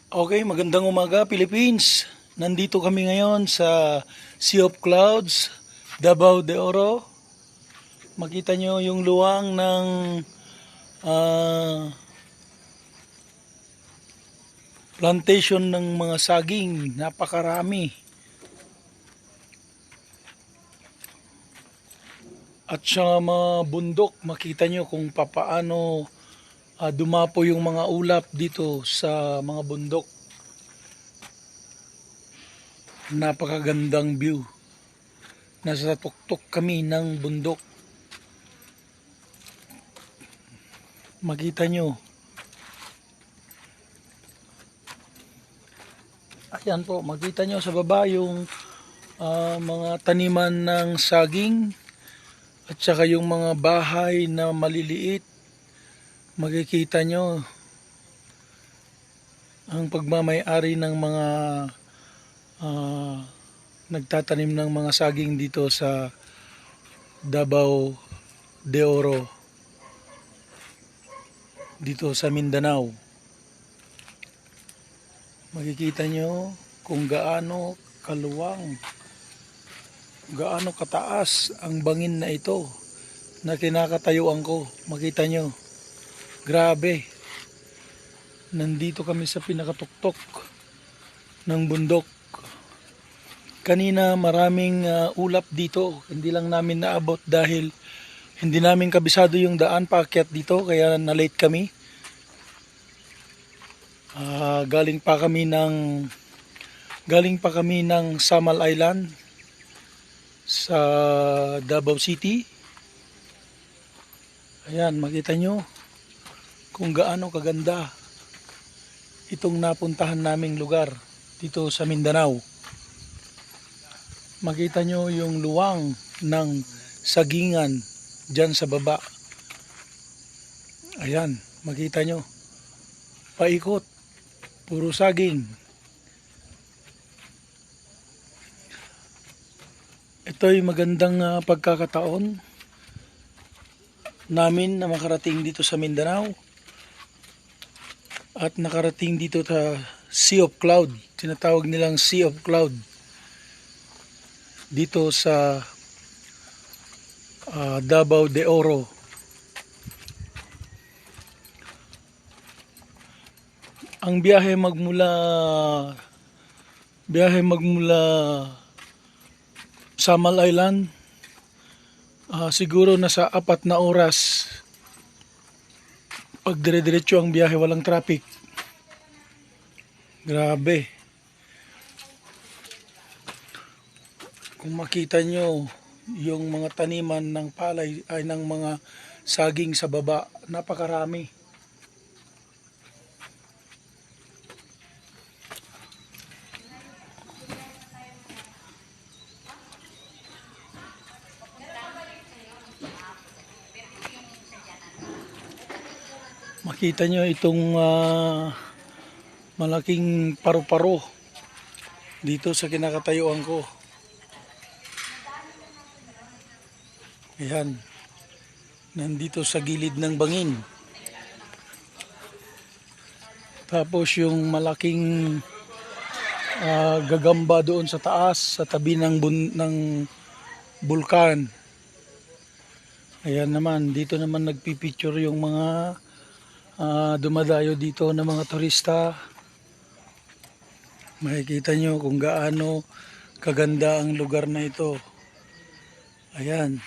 Okay, magandang umaga Philippines. Nandito kami ngayon sa Sea of Clouds, Davao de Oro. Makita nyo yung luwang ng ah, plantation ng mga saging. Napakarami. At sa mga bundok, makita nyo kung papaano dumapo yung mga ulap dito sa mga bundok. Napakagandang view. Nasa tuktok kami ng bundok. Makita nyo. Ayan po, makita nyo sa baba yung mga taniman ng saging at saka yung mga bahay na maliliit. Makikita nyo ang pagmamay-ari ng mga nagtatanim ng mga saging dito sa Davao de Oro, dito sa Mindanao. Makikita nyo kung gaano kaluwang, gaano kataas ang bangin na ito na kinakatayuan ko. Makita nyo, grabe. Nandito kami sa pinakatuktok ng bundok. Kanina maraming ulap dito. Hindi lang namin naabot dahil hindi namin kabisado yung daan paakyat dito, kaya na-late kami. Galing pa kami ng Samal Island sa Davao City. Ayan, makita nyo kung gaano kaganda itong napuntahan naming lugar dito sa Mindanao. Makita nyo yung luwang ng sagingan dyan sa baba. Ayan, makita nyo. Paikot, puro saging. Ito'y magandang pagkakataon namin na makarating dito sa Mindanao at nakarating dito sa Sea of Cloud. Tinatawag nilang Sea of Cloud dito sa Davao de Oro. Ang biyahe magmula Samal Island, siguro nasa 4 na oras. Pag dire-diretso ang biyahe, walang traffic. Grabe. Kung makita nyo yung mga taniman ng palay ay ng mga saging sa baba, napakarami. Makita nyo itong malaking paru-paro dito sa kinakatayuan ko. Ayan, nandito sa gilid ng bangin. Tapos yung malaking gagamba doon sa taas, sa tabi ng bulkan. Ayan naman, dito naman nagpipicture yung mga dumadayo dito na mga turista. Makikita nyo kung gaano kaganda ang lugar na ito. Ayan.